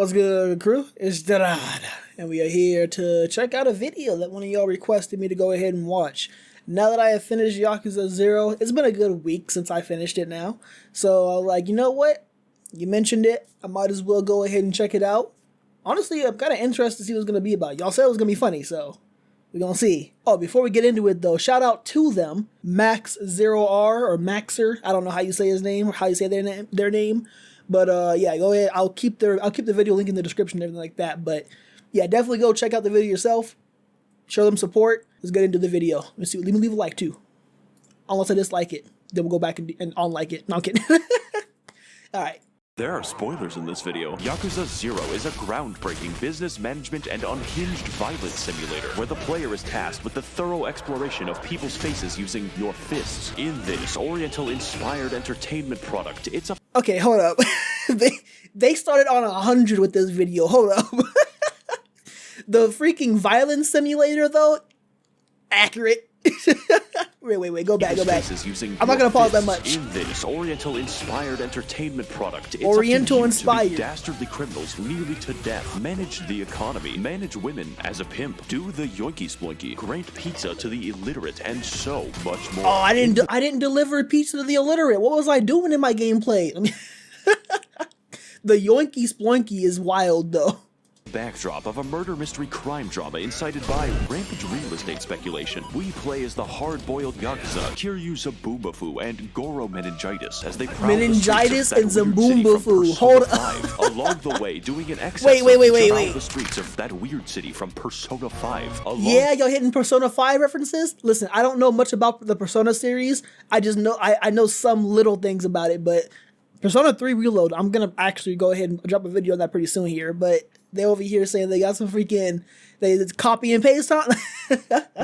What's good, crew? It's Darad, and we are here to check out a video that one of y'all requested me to go ahead and watch. Now that I have finished Yakuza 0, it's been a good week since I finished it now, so I was like, you know what? You mentioned it, I might as well go ahead and check it out. Honestly, I'm kind of interested to see what it's going to be about. Y'all said it was going to be funny, so we're going to see. Oh, before we get into it though, shout out to them, Max0r or Max0r. I don't know how you say his name or how you say their name. But yeah, go ahead. I'll keep the video link in the description and everything like that. But yeah, definitely go check out the video yourself. Show them support. Let's get into the video. Let's see. Leave a like too. Unless I dislike it, then we'll go back and unlike it. No, I'm kidding. All right. There are spoilers in this video. Yakuza 0 is a groundbreaking business management and unhinged violence simulator where the player is tasked with the thorough exploration of people's faces using your fists. In this Oriental-inspired entertainment product, it's a... Okay, hold up. they started on 100 with this video. Hold up. The freaking violence simulator, though, accurate. Wait, go back. I'm not gonna pause that much. In this Oriental-inspired entertainment product, it's Oriental-inspired. Dastardly criminals nearly to death, manage the economy, manage women as a pimp, do the yoinky sploinky, grant pizza to the illiterate, and so much more. Oh, I didn't deliver pizza to the illiterate. What was I doing in my gameplay? The yoinky sploinky is wild though. Backdrop of a murder mystery crime drama incited by rampant real estate speculation. We play as the hard-boiled Yakuza, Kiryu Zabumbafu, and Goro Meningitis as they prowl Meningitis the and Zabumbafu. Hold up. Along the way, doing an excess wait. the streets of that weird city from Persona 5. Yeah, y'all hitting Persona 5 references? Listen, I don't know much about the Persona series. I just know I know some little things about it, but Persona 3 Reload, I'm gonna actually go ahead and drop a video on that pretty soon here, but they over here saying they got some freaking, they copy and paste on.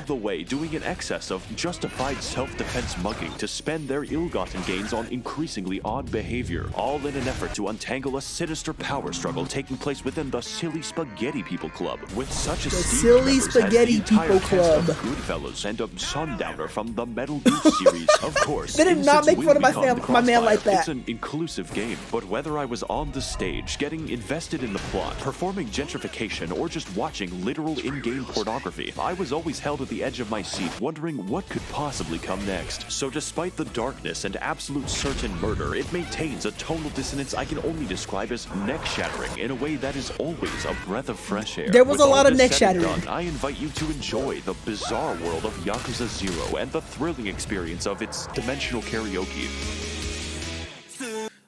The way, doing an excess of justified self-defense mugging to spend their ill-gotten gains on increasingly odd behavior, all in an effort to untangle a sinister power struggle taking place within the Silly Spaghetti People Club. With such a Silly Spaghetti People Club, Goodfellas and a Sundowner from the Metal Gear series, of course. They did not make fun of my man like that. It's an inclusive game, but whether I was on the stage, getting invested in the plot, performing gentrification, or just watching literal in-game pornography, I was always held at the edge of my seat, wondering what could possibly come next. So despite the darkness and absolute certain murder, it maintains a tonal dissonance I can only describe as neck-shattering in a way that is always a breath of fresh air. There was a lot of neck-shattering. I invite you to enjoy the bizarre world of Yakuza 0 and the thrilling experience of its dimensional karaoke.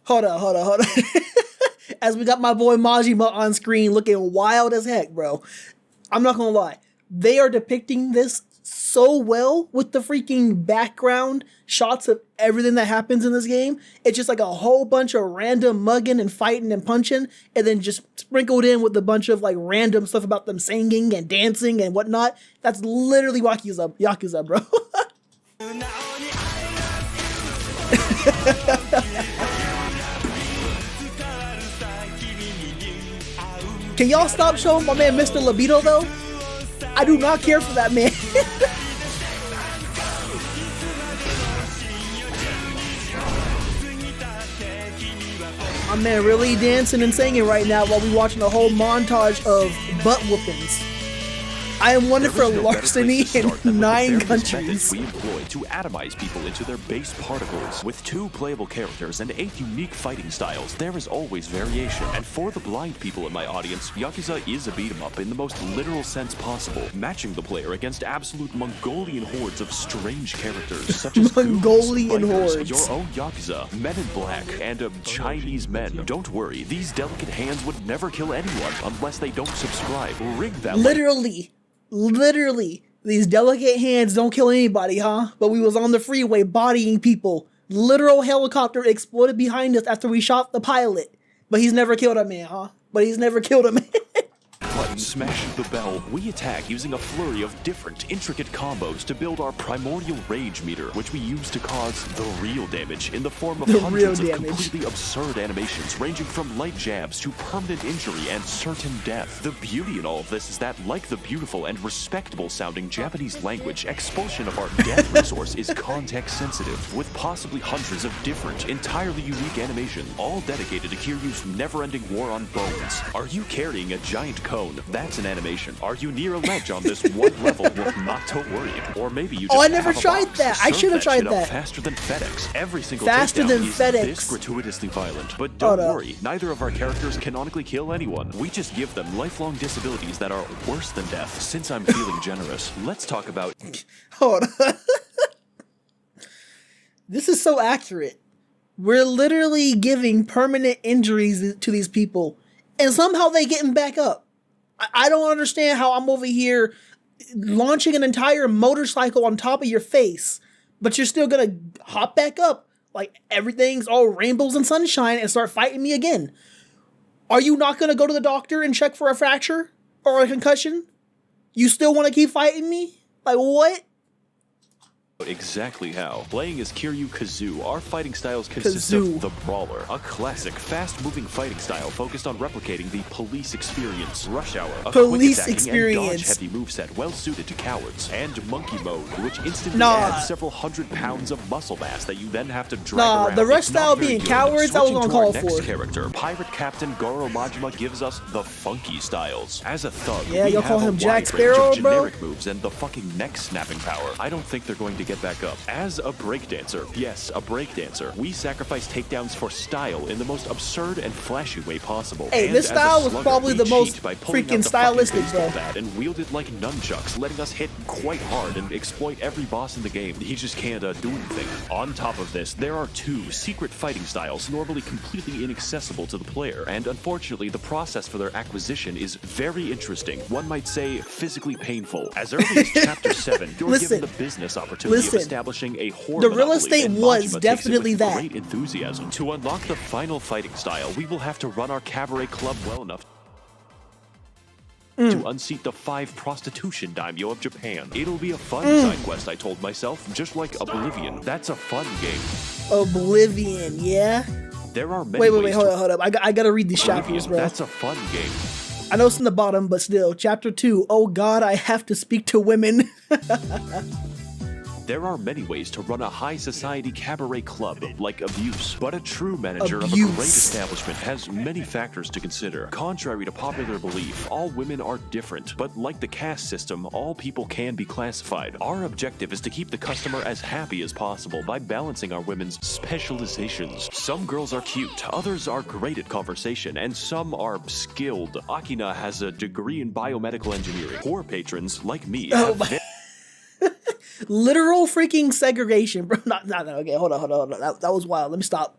Hold on. As we got my boy Majima on screen looking wild as heck, bro. I'm not gonna lie. They are depicting this so well with the freaking background shots of everything that happens in this game. It's just like a whole bunch of random mugging and fighting and punching, and then just sprinkled in with a bunch of like random stuff about them singing and dancing and whatnot. That's literally Yakuza, bro. Can y'all stop showing my man Mr. Libido though? I do not care for that man. My man really dancing and singing right now while we watching a whole montage of butt whoopings. I am wanted for larceny in 9 countries. We employ to atomize people into their base particles. With 2 playable characters and 8 unique fighting styles, there is always variation. And for the blind people in my audience, Yakuza is a beat-em-up in the most literal sense possible, matching the player against absolute Mongolian hordes of strange characters, such as Mongolian goons, hordes, your own Yakuza, Men in Black, and Chinese men. Don't worry, these delicate hands would never kill anyone unless they don't subscribe. Rig that Literally, these delicate hands don't kill anybody, huh? But we was on the freeway bodying people. Literal helicopter exploded behind us after we shot the pilot. But he's never killed a man, huh? But he's never killed a man. But Smash the bell. We attack using a flurry of different, intricate combos to build our primordial rage meter, which we use to cause the real damage in the form of hundreds of completely absurd animations ranging from light jabs to permanent injury and certain death. The beauty in all of this is that, like the beautiful and respectable sounding Japanese language, expulsion of our death resource is context sensitive, with possibly hundreds of different, entirely unique animations, all dedicated to Kiryu's never-ending war on bones. Are you carrying a giant cone? That's an animation. Are you near a ledge on this one level? Well, not to worry. Or maybe you just I never tried that. I should have tried that. Faster than FedEx. Every single faster than is FedEx. This gratuitously violent. But don't worry, neither of our characters canonically kill anyone. We just give them lifelong disabilities that are worse than death. Since I'm feeling generous, let's talk about... Hold on. This is so accurate. We're literally giving permanent injuries to these people, and somehow they getting back up. I don't understand how I'm over here launching an entire motorcycle on top of your face, but you're still gonna hop back up like everything's all rainbows and sunshine and start fighting me again. Are you not gonna go to the doctor and check for a fracture or a concussion? You still want to keep fighting me? Like, what? Exactly how. Playing as Kiryu Kazoo, our fighting styles consist of the Brawler, a classic, fast-moving fighting style focused on replicating the police experience. Rush Hour, a quick-attacking and dodge-heavy moveset well-suited to cowards. And Monkey Mode, which instantly adds several hundred pounds of muscle mass that you then have to drag around. The rush style being cowards, I was gonna call for. Next character, Pirate Captain Goro Majima gives us the funky styles. As a thug, yeah, we you'll have call him a Jack wide Sparrow, range of bro. generic moves and the fucking neck-snapping power. I don't think they're going to get back up. As a breakdancer, yes, a breakdancer, we sacrifice takedowns for style in the most absurd and flashy way possible. Hey, and this style was slugger, probably the most freaking stylistic, bro. And wield it like nunchucks, letting us hit quite hard and exploit every boss in the game. He just can't do anything. On top of this, there are two secret fighting styles normally completely inaccessible to the player, and unfortunately, the process for their acquisition is very interesting. One might say physically painful. As early as Chapter 7, you're given the business opportunity of establishing a the real estate was definitely that. Great enthusiasm. To unlock the final fighting style, we will have to run our cabaret club well enough to unseat the 5 prostitution daimyo of Japan. It'll be a fun side quest, I told myself, just like Oblivion. That's a fun game. Oblivion, yeah? There are many wait, hold up. I gotta read these chapters, bro. That's a fun game. I know it's in the bottom, but still. Chapter 2, oh god, I have to speak to women. There are many ways to run a high society cabaret club, like abuse. But a true manager of a great establishment has many factors to consider. Contrary to popular belief, all women are different, but like the caste system, all people can be classified. Our objective is to keep the customer as happy as possible by balancing our women's specializations. Some girls are cute, others are great at conversation, and some are skilled. Akina has a degree in biomedical engineering. Poor patrons, like me, have literal freaking segregation, bro. Okay, hold on. That was wild. Let me stop.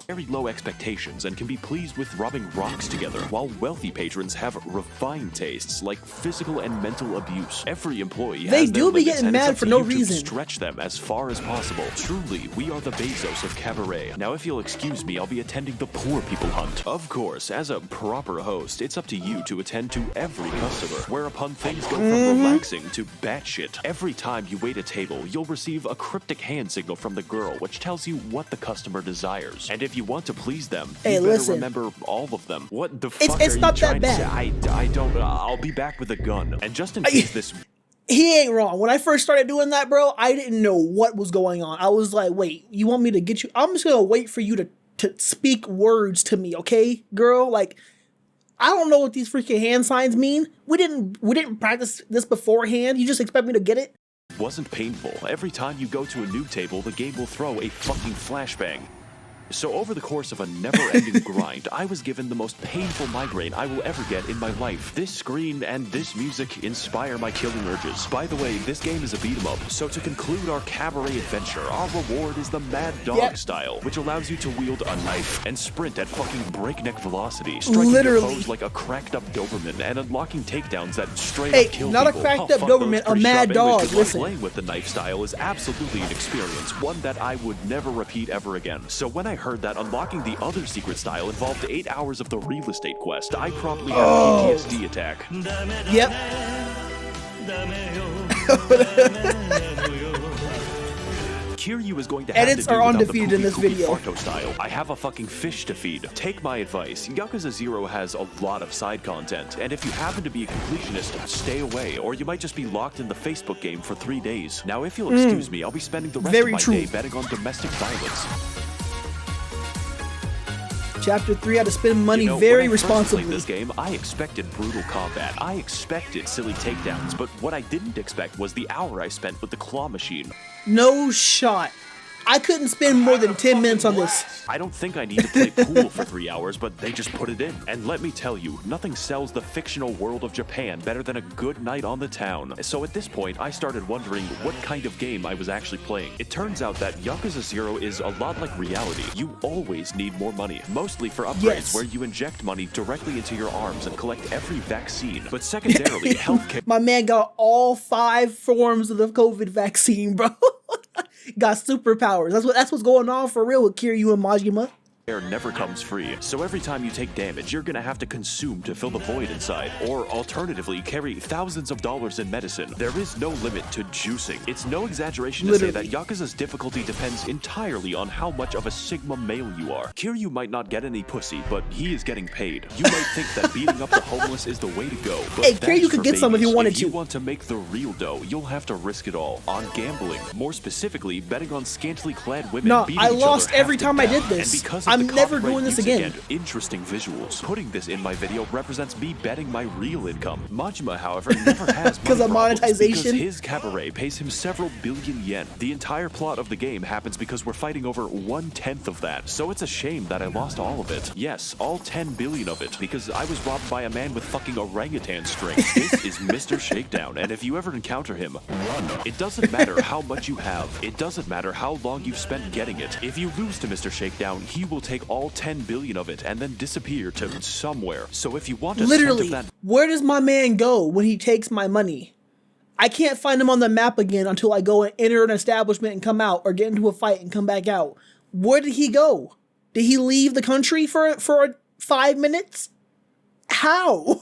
Very low expectations and can be pleased with rubbing rocks together, while wealthy patrons have refined tastes like physical and mental abuse. Every employee has their limits, getting mad for no reason. Stretch them as far as possible. Truly, we are the Bezos of cabaret. Now, if you'll excuse me, I'll be attending the poor people hunt. Of course, as a proper host, it's up to you to attend to every customer, whereupon things go from relaxing to batshit. Every time you wait a table, you'll receive a cryptic hand signal from the girl, which tells you what the customer desires. And if you want to please them, you better remember all of them. What the fuck are you trying to say? I don't, I'll be back with a gun. And just in case this... He ain't wrong. When I first started doing that, bro, I didn't know what was going on. I was like, wait, you want me to get you? I'm just gonna wait for you to speak words to me, okay, girl? Like, I don't know what these freaking hand signs mean. We didn't practice this beforehand. You just expect me to get it? Wasn't painful. Every time you go to a new table, the game will throw a fucking flashbang. So over the course of a never-ending grind, I was given the most painful migraine I will ever get in my life. This screen and this music inspire my killing urges. By the way, this game is a beat-em-up, so to conclude our cabaret adventure, our reward is the Mad Dog style, which allows you to wield a knife and sprint at fucking breakneck velocity, striking your foes like a cracked-up Doberman and unlocking takedowns that straight-up kill not people. A cracked-up Doberman, a Mad Dog, listen. Playing with the knife style is absolutely an experience, one that I would never repeat ever again. So when I I heard that unlocking the other secret style involved 8 hours of the real estate quest, I probably had a PTSD attack. Yep. Kiryu is going to have Edits to do are without undefeated the in this poopy video. Farto style. I have a fucking fish to feed. Take my advice. Yakuza 0 has a lot of side content, and if you happen to be a completionist, stay away, or you might just be locked in the Facebook game for 3 days. Now, if you'll excuse me, I'll be spending the rest of my day betting on domestic violence. Chapter 3, how to spend money very responsibly. When I first played this game, I expected brutal combat. I expected silly takedowns, but what I didn't expect was the hour I spent with the claw machine. No shot. I couldn't spend more than 10 minutes on this. I don't think I need to play pool for 3 hours, but they just put it in. And let me tell you, nothing sells the fictional world of Japan better than a good night on the town. So at this point, I started wondering what kind of game I was actually playing. It turns out that Yakuza 0 is a lot like reality. You always need more money, mostly for upgrades where you inject money directly into your arms and collect every vaccine. But secondarily, healthcare... My man got all 5 forms of the COVID vaccine, bro. Got superpowers. That's what's going on for real with Kiryu and Majima. Air never comes free, so every time you take damage, you're gonna have to consume to fill the void inside, or alternatively, carry thousands of dollars in medicine. There is no limit to juicing. It's no exaggeration to say that Yakuza's difficulty depends entirely on how much of a Sigma male you are. Kiryu might not get any pussy, but he is getting paid. You might think that beating up the homeless is the way to go, but hey, Kiryu could get some if you wanted to. If you want to make the real dough, you'll have to risk it all on gambling. More specifically, betting on scantily clad women. No, beating I each lost other every half to time I death. did this. And because of I'm the never copyright doing this music again. and interesting visuals. Putting this in my video represents me betting my real income. Majima, however, never has because of monetization. Because his cabaret pays him several billion yen. The entire plot of the game happens because we're fighting over 1/10 of that. So it's a shame that I lost all of it. Yes, all 10 billion of it, because I was robbed by a man with fucking orangutan strings. This is Mr. Shakedown, and if you ever encounter him, run. It doesn't matter how much you have. It doesn't matter how long you've spent getting it. If you lose to Mr. Shakedown, he will take all 10 billion of it and then disappear to somewhere. So if you want a literally, scent of that, where does my man go when he takes my money? I can't find him on the map again until I go and enter an establishment and come out, or get into a fight and come back out. Where did he go? Did he leave the country for 5 minutes? How?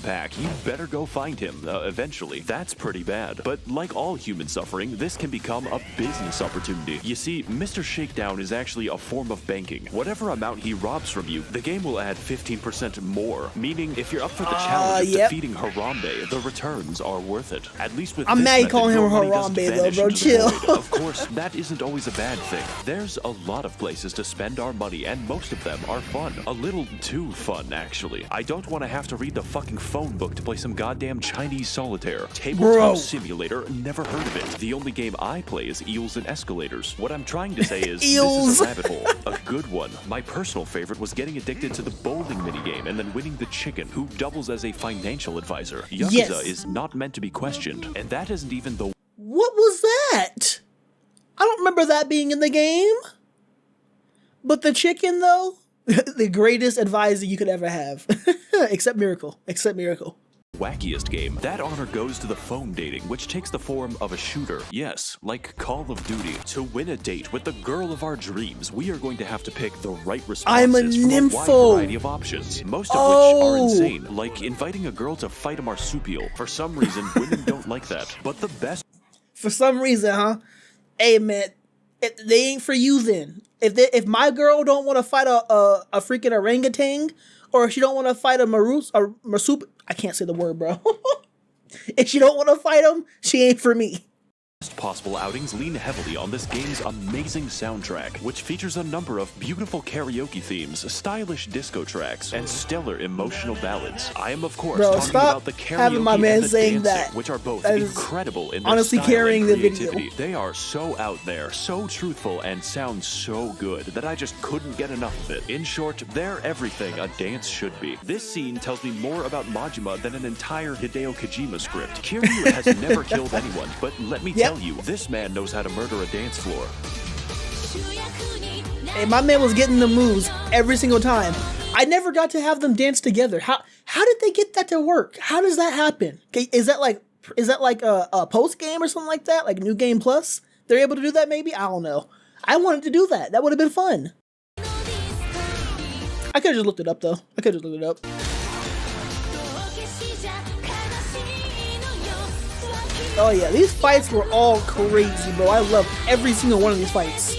back, you better go find him eventually. That's pretty bad. But like all human suffering, this can become a business opportunity. You see, Mr. Shakedown is actually a form of banking. Whatever amount he robs from you, the game will add 15% more, meaning if you're up for the challenge of defeating Harambe, the returns are worth it. At least with I'm this mad method, calling him your money Harambe doesn't though, vanish bro. into the Chill. void. Of course, that isn't always a bad thing. There's a lot of places to spend our money, and most of them are fun. A little too fun, actually. I don't want to have to read the fucking phone book to play some goddamn Chinese solitaire. Tabletop Simulator, never heard of it. The only game I play is Eels and Escalators. What I'm trying to say is, Eels. this is a rabbit hole. A good one. My personal favorite was getting addicted to the bowling minigame and then winning the chicken, who doubles as a financial advisor. Yakuza is not meant to be questioned, and that isn't even the... What was that? I don't remember that being in the game. But the chicken, though, the greatest advisor you could ever have. Except Miracle. Except Miracle. Wackiest game. That honor goes to the phone dating, which takes the form of a shooter. Yes, like Call of Duty. To win a date with the girl of our dreams, we are going to have to pick the right responses I'm a from a wide nympho. variety of options, most of which are insane, like inviting a girl to fight a marsupial. For some reason, women don't like that. But the best... For some reason, huh? Hey, man, they ain't for you then. If my girl don't want to fight a freaking orangutan, or if she don't want to fight a marsupial, I can't say the word, bro. If she don't want to fight him, she ain't for me. Possible outings lean heavily on this game's amazing soundtrack, which features a number of beautiful karaoke themes, stylish disco tracks, and stellar emotional ballads. I am, of course, talking about the karaoke having my man and the saying dancing, that. which are both That is incredible in their honestly style carrying and the video. creativity. They are so out there, so truthful, and sound so good that I just couldn't get enough of it. In short, they're everything a dance should be. This scene tells me more about Majima than an entire Hideo Kojima script. Kiryu has never killed anyone, but let me tell you, this man knows how to murder a dance floor. Hey, my man was getting the moves every single time. I never got to have them dance together. How did they get that to work? How does that happen? Okay, is that like a post game or something like that? Like New Game Plus? They're able to do that maybe? I don't know. I wanted to do that. That would have been fun. I could have just looked it up though. I could have just looked it up. Oh yeah, these fights were all crazy, bro. I love every single one of these fights.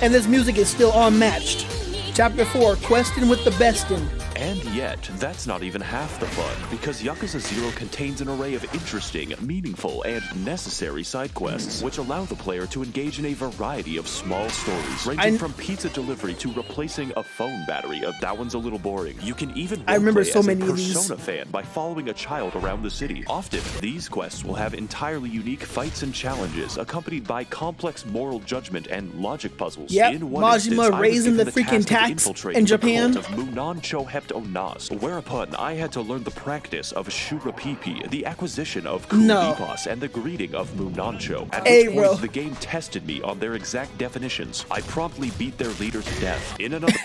And this music is still unmatched. Chapter 4, Questing with the Bestin'. And yet, that's not even half the fun, because Yakuza 0 contains an array of interesting, meaningful, and necessary side quests, which allow the player to engage in a variety of small stories, ranging from pizza delivery to replacing a phone battery. That one's a little boring. You can even remember so many as a of these. Persona fan by following a child around the city. Often, these quests will have entirely unique fights and challenges, accompanied by complex moral judgment and logic puzzles. Yep, In one Majima instance, I was raising given the freaking task of tax infiltrating in the Japan. cult of Munancho Onas, whereupon I had to learn the practice of Shurapipi, the acquisition of Kuribas, and the greeting of Munancho, at which point the game tested me on their exact definitions. I promptly beat their leader to death. In another...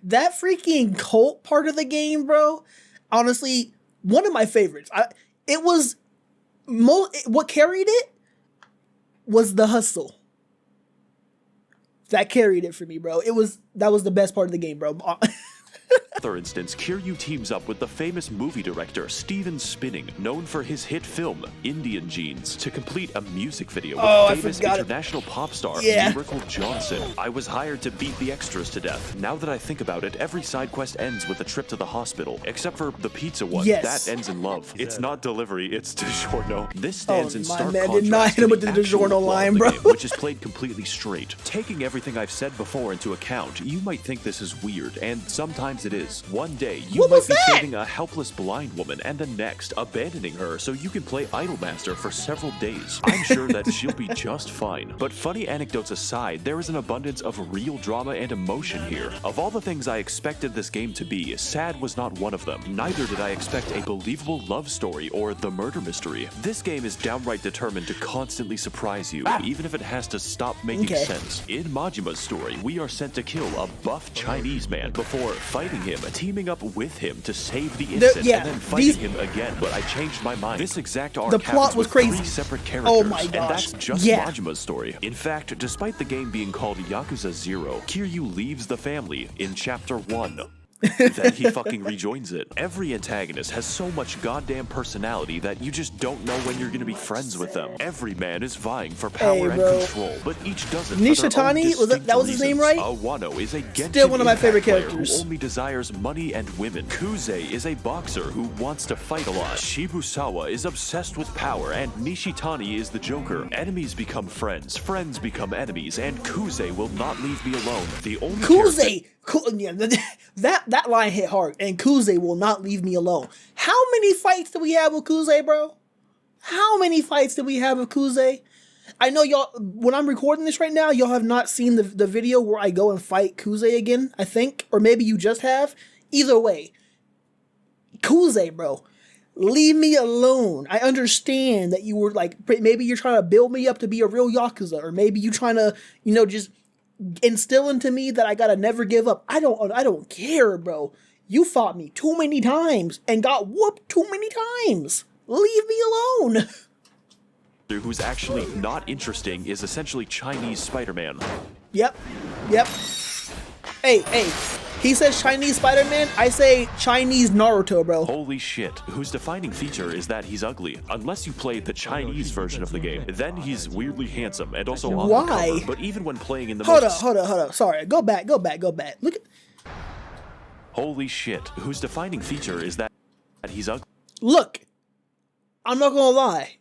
That freaking cult part of the game, bro, honestly, one of my favorites. What carried it was the hustle. That carried it for me, bro. That was the best part of the game, bro. For instance, Kiryu teams up with the famous movie director Steven Spinning, known for his hit film Indian Jeans, to complete a music video with famous international pop star Miracle Johnson. I was hired to beat the extras to death. Now that I think about it, every side quest ends with a trip to the hospital, except for the pizza one. That ends in love. It's not delivery, it's DiGiorno. This stands in stark contrast did not hit him with the DiGiorno line, bro. Game, which is played completely straight. Taking everything I've said before into account, you might think this is weird, and sometimes it is. One day, you might be saving a helpless blind woman, and the next, abandoning her so you can play Idolmaster for several days. I'm sure that she'll be just fine. But funny anecdotes aside, there is an abundance of real drama and emotion here. Of all the things I expected this game to be, sad was not one of them. Neither did I expect a believable love story or the murder mystery. This game is downright determined to constantly surprise you, even if it has to stop making sense. In Majima's story, we are sent to kill a buff Chinese man before fighting him, teaming up with him to save the innocent, and then fighting him again, but I changed my mind. This exact arc happens with 3 separate characters, oh my gosh. and that's just Majima's story. In fact, despite the game being called Yakuza 0, Kiryu leaves the family in Chapter 1. Then he fucking rejoins it. Every antagonist has so much goddamn personality that you just don't know when you're gonna be friends with them. Every man is vying for power and control, but each doesn't. Nishitani, that was his name, right? Wano is a Genshin still one of my favorite characters. Who only desires money and women. Kuze is a boxer who wants to fight a lot. Shibusawa is obsessed with power, and Nishitani is the Joker. Enemies become friends, friends become enemies, and Kuze will not leave me alone. The only that line hit hard, and Kuze will not leave me alone. How many fights do we have with Kuze, bro? How many fights do we have with Kuze? I know y'all, when I'm recording this right now, y'all have not seen the video where I go and fight Kuze again, I think. Or maybe you just have. Either way, Kuze, bro, leave me alone. I understand that you were like, maybe you're trying to build me up to be a real Yakuza, or maybe you trying to, just instill into me that I gotta never give up. I don't care, bro. You fought me too many times and got whooped too many times. Leave me alone. Who's actually not interesting is essentially Chinese Spider-Man. Yep. Hey, he says Chinese Spider-Man, I say Chinese Naruto, bro. Holy shit, whose defining feature is that he's ugly. Unless you play the Chinese version of the game, then he's weirdly handsome and also on the cover. But even when playing in the Hold up. Sorry, go back. Look at... Holy shit, whose defining feature is that he's ugly. Look, I'm not gonna lie.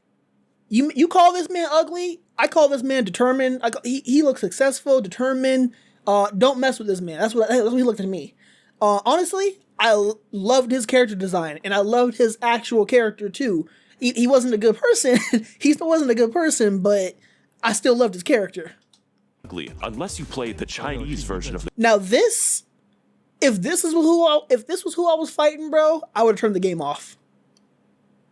You call this man ugly? I call this man determined. He looks successful, determined. Don't mess with this man. That's what he looked at me. Honestly, I loved his character design, and I loved his actual character too. He wasn't a good person. He still wasn't a good person, but I still loved his character. Ugly, unless you played the Chinese version of the... Now this, if this was who I was fighting, bro, I would have turned the game off.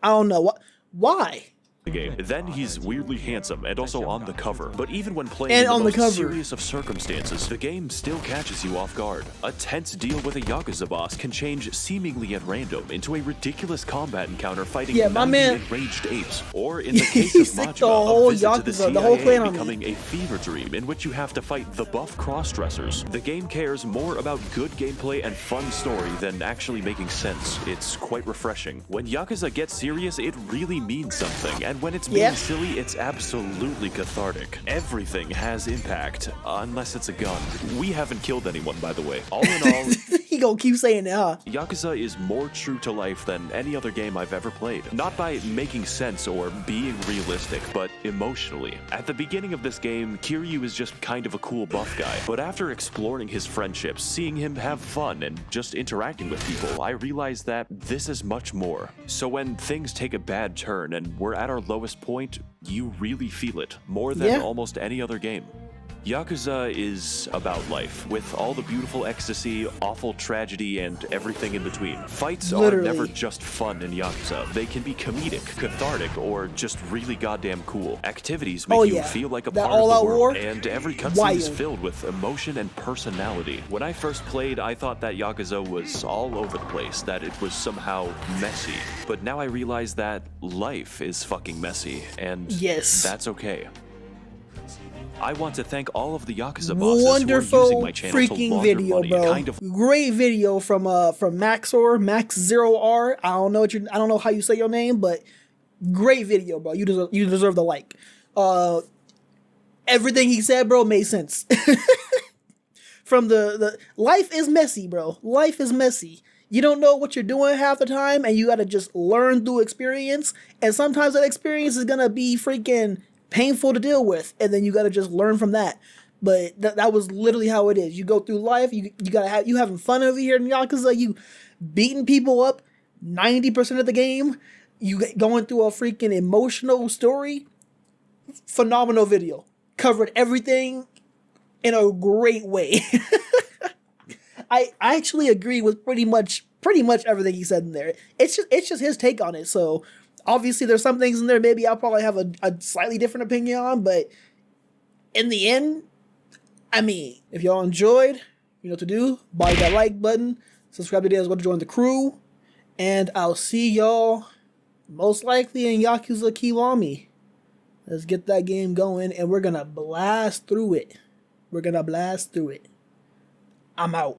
I don't know why. the game. Then he's weirdly handsome and also on the cover. But even when playing And in the on the most cover. serious of circumstances, the game still catches you off guard. A tense deal with a Yakuza boss can change seemingly at random into a ridiculous combat encounter fighting Yeah, my 90 man- enraged apes. Or in the case He's of like the Majima, whole a visit to the Yakuza, CIA the whole clan on me. becoming a fever dream in which you have to fight the buff cross-dressers. The game cares more about good gameplay and fun story than actually making sense. It's quite refreshing. When Yakuza gets serious, it really means something, and when it's being silly, it's absolutely cathartic. Everything has impact, unless it's a gun. We haven't killed anyone, by the way. All in all, He gonna keep saying that, huh? Yakuza is more true to life than any other game I've ever played. Not by making sense or being realistic, but emotionally. At the beginning of this game, Kiryu is just kind of a cool buff guy, but after exploring his friendships, seeing him have fun, and just interacting with people, I realized that this is much more. So when things take a bad turn and we're at our lowest point, you really feel it, more than almost any other game. Yakuza is about life, with all the beautiful ecstasy, awful tragedy, and everything in between. Fights are never just fun in Yakuza. They can be comedic, cathartic, or just really goddamn cool. Activities make you feel like a part of the world, and every cutscene is filled with emotion and personality. When I first played, I thought that Yakuza was all over the place, that it was somehow messy. But now I realize that life is fucking messy, and that's okay. I want to thank all of the Yakuza bosses who are using my channel to freaking launder video, money, bro. Great video from Max0r, Max0r. I don't know how you say your name, but great video, bro. You deserve the like. Everything he said, bro, made sense. From the life is messy, bro. Life is messy. You don't know what you're doing half the time, and you gotta just learn through experience. And sometimes that experience is gonna be freaking painful to deal with, and then you got to just learn from that. But that was literally how it is. You go through life, you gotta have you having fun over here in Yakuza, you beating people up 90% of the game, you going through a freaking emotional story. Phenomenal video, covered everything in a great way. I actually agree with pretty much everything he said in there. It's just his take on it. So obviously, there's some things in there maybe I'll probably have a slightly different opinion on, but in the end, I mean, if y'all enjoyed, you know what to do. Bite that like button, subscribe to the join the crew, and I'll see y'all most likely in Yakuza Kiwami. Let's get that game going, and we're gonna blast through it. I'm out.